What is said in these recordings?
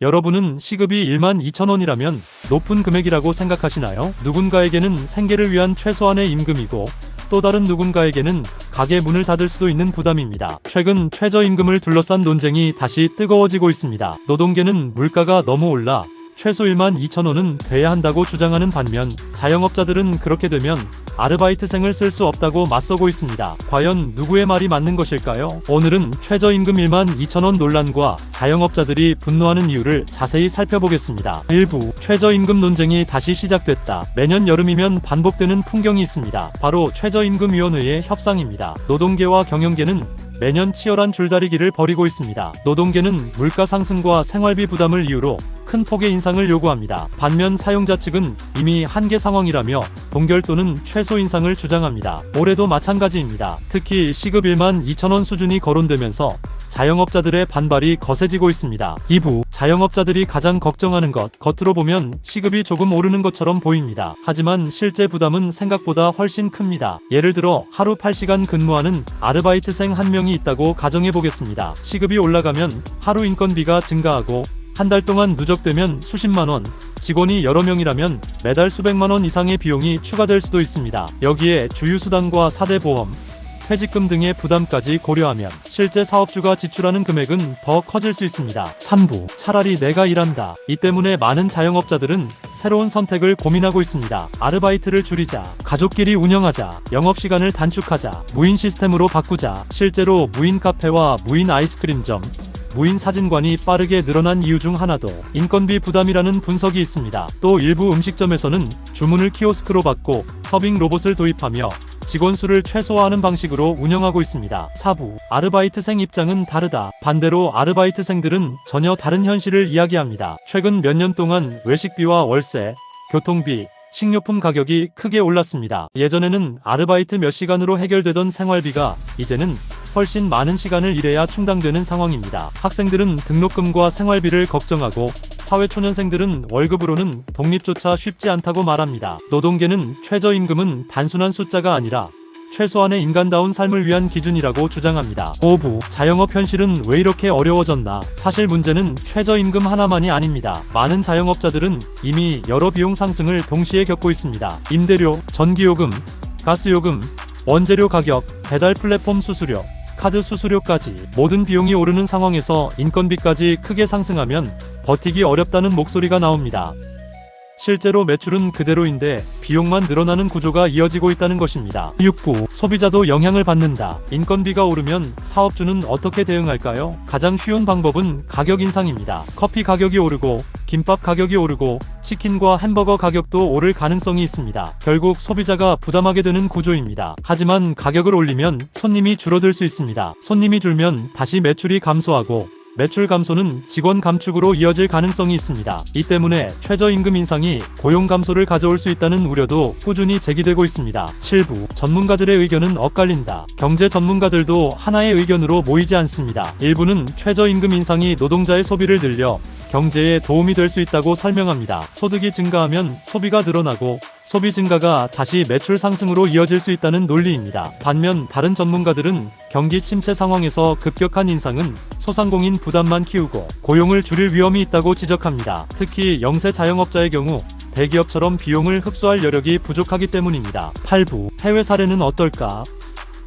여러분은 시급이 12,000원이라면 높은 금액이라고 생각하시나요? 누군가에게는 생계를 위한 최소한의 임금이고 또 다른 누군가에게는 가게 문을 닫을 수도 있는 부담입니다. 최근 최저임금을 둘러싼 논쟁이 다시 뜨거워지고 있습니다. 노동계는 물가가 너무 올라 최소 12,000원은 돼야 한다고 주장하는 반면 자영업자들은 그렇게 되면 아르바이트생을 쓸 수 없다고 맞서고 있습니다. 과연 누구의 말이 맞는 것일까요? 오늘은 최저임금 12,000원 논란과 자영업자들이 분노하는 이유를 자세히 살펴보겠습니다. 1부 최저임금 논쟁이 다시 시작됐다. 매년 여름이면 반복되는 풍경이 있습니다. 바로 최저임금위원회의 협상입니다. 노동계와 경영계는 매년 치열한 줄다리기를 벌이고 있습니다. 노동계는 물가 상승과 생활비 부담을 이유로 큰 폭의 인상을 요구합니다. 반면 사용자 측은 이미 한계 상황이라며 동결 또는 최소 인상을 주장합니다. 올해도 마찬가지입니다. 특히 시급 12,000원 수준이 거론되면서 자영업자들의 반발이 거세지고 있습니다. 2부 자영업자들이 가장 걱정하는 것, 겉으로 보면 시급이 조금 오르는 것처럼 보입니다. 하지만 실제 부담은 생각보다 훨씬 큽니다. 예를 들어 하루 8시간 근무하는 아르바이트생 한 명이 있다고 가정해 보겠습니다. 시급이 올라가면 하루 인건비가 증가하고 한 달 동안 누적되면 수십만원, 직원이 여러 명이라면 매달 수백만원 이상의 비용이 추가될 수도 있습니다. 여기에 주유수당과 사대보험, 퇴직금 등의 부담까지 고려하면 실제 사업주가 지출하는 금액은 더 커질 수 있습니다. 3부 차라리 내가 일한다. 이 때문에 많은 자영업자들은 새로운 선택을 고민하고 있습니다. 아르바이트를 줄이자, 가족끼리 운영하자, 영업시간을 단축하자, 무인 시스템으로 바꾸자. 실제로 무인 카페와 무인 아이스크림점, 무인 사진관이 빠르게 늘어난 이유 중 하나도 인건비 부담이라는 분석이 있습니다. 또 일부 음식점에서는 주문을 키오스크로 받고 서빙 로봇을 도입하며 직원 수를 최소화하는 방식으로 운영하고 있습니다. 4부 아르바이트생 입장은 다르다. 반대로 아르바이트생들은 전혀 다른 현실을 이야기합니다. 최근 몇 년 동안 외식비와 월세, 교통비, 식료품 가격이 크게 올랐습니다. 예전에는 아르바이트 몇 시간으로 해결되던 생활비가 이제는 훨씬 많은 시간을 일해야 충당되는 상황입니다. 학생들은 등록금과 생활비를 걱정하고 사회초년생들은 월급으로는 독립조차 쉽지 않다고 말합니다. 노동계는 최저임금은 단순한 숫자가 아니라 최소한의 인간다운 삶을 위한 기준이라고 주장합니다. 5부 자영업 현실은 왜 이렇게 어려워졌나? 사실 문제는 최저임금 하나만이 아닙니다. 많은 자영업자들은 이미 여러 비용 상승을 동시에 겪고 있습니다. 임대료, 전기요금, 가스요금, 원재료 가격, 배달 플랫폼 수수료, 카드 수수료까지 모든 비용이 오르는 상황에서 인건비까지 크게 상승하면 버티기 어렵다는 목소리가 나옵니다. 실제로 매출은 그대로인데 비용만 늘어나는 구조가 이어지고 있다는 것입니다. 6부 소비자도 영향을 받는다. 인건비가 오르면 사업주는 어떻게 대응할까요? 가장 쉬운 방법은 가격 인상입니다. 커피 가격이 오르고 김밥 가격이 오르고 치킨과 햄버거 가격도 오를 가능성이 있습니다. 결국 소비자가 부담하게 되는 구조입니다. 하지만 가격을 올리면 손님이 줄어들 수 있습니다. 손님이 줄면 다시 매출이 감소하고 매출 감소는 직원 감축으로 이어질 가능성이 있습니다. 이 때문에 최저임금 인상이 고용 감소를 가져올 수 있다는 우려도 꾸준히 제기되고 있습니다. 7부 전문가들의 의견은 엇갈린다. 경제 전문가들도 하나의 의견으로 모이지 않습니다. 일부는 최저임금 인상이 노동자의 소비를 늘려 경제에 도움이 될 수 있다고 설명합니다. 소득이 증가하면 소비가 늘어나고 소비 증가가 다시 매출 상승으로 이어질 수 있다는 논리입니다. 반면 다른 전문가들은 경기 침체 상황에서 급격한 인상은 소상공인 부담만 키우고 고용을 줄일 위험이 있다고 지적합니다. 특히 영세 자영업자의 경우 대기업처럼 비용을 흡수할 여력이 부족하기 때문입니다. 8부 해외 사례는 어떨까?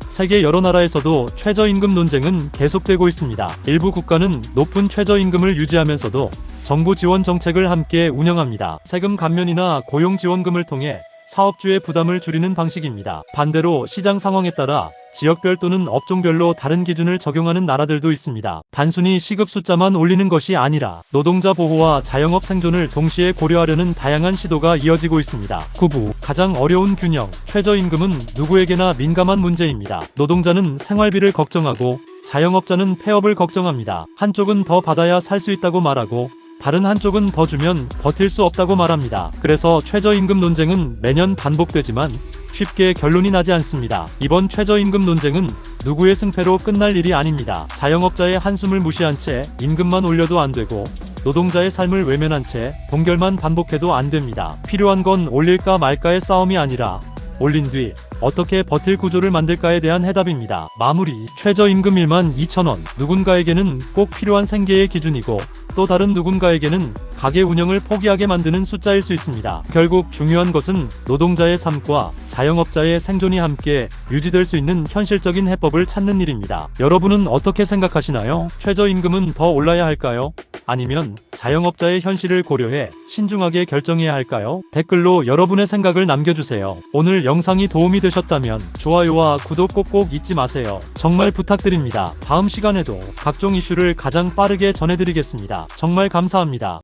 세계 여러 나라에서도 최저임금 논쟁은 계속되고 있습니다. 일부 국가는 높은 최저임금을 유지하면서도 정부 지원 정책을 함께 운영합니다. 세금 감면이나 고용지원금을 통해 사업주의 부담을 줄이는 방식입니다. 반대로 시장 상황에 따라 지역별 또는 업종별로 다른 기준을 적용하는 나라들도 있습니다. 단순히 시급 숫자만 올리는 것이 아니라 노동자 보호와 자영업 생존을 동시에 고려하려는 다양한 시도가 이어지고 있습니다. 9부 가장 어려운 균형. 최저임금은 누구에게나 민감한 문제입니다. 노동자는 생활비를 걱정하고 자영업자는 폐업을 걱정합니다. 한쪽은 더 받아야 살 수 있다고 말하고 다른 한쪽은 더 주면 버틸 수 없다고 말합니다. 그래서 최저임금 논쟁은 매년 반복되지만 쉽게 결론이 나지 않습니다. 이번 최저임금 논쟁은 누구의 승패로 끝날 일이 아닙니다. 자영업자의 한숨을 무시한 채 임금만 올려도 안 되고 노동자의 삶을 외면한 채 동결만 반복해도 안 됩니다. 필요한 건 올릴까 말까의 싸움이 아니라 올린 뒤 어떻게 버틸 구조를 만들까에 대한 해답입니다. 마무리. 최저임금 12,000원. 누군가에게는 꼭 필요한 생계의 기준이고 또 다른 누군가에게는 가게 운영을 포기하게 만드는 숫자일 수 있습니다. 결국 중요한 것은 노동자의 삶과 자영업자의 생존이 함께 유지될 수 있는 현실적인 해법을 찾는 일입니다. 여러분은 어떻게 생각하시나요? 최저임금은 더 올라야 할까요? 아니면 자영업자의 현실을 고려해 신중하게 결정해야 할까요? 댓글로 여러분의 생각을 남겨주세요. 오늘 영상이 도움이 되셨다면 좋아요와 구독 꼭꼭 잊지 마세요. 정말 부탁드립니다. 다음 시간에도 각종 이슈를 가장 빠르게 전해드리겠습니다. 정말 감사합니다.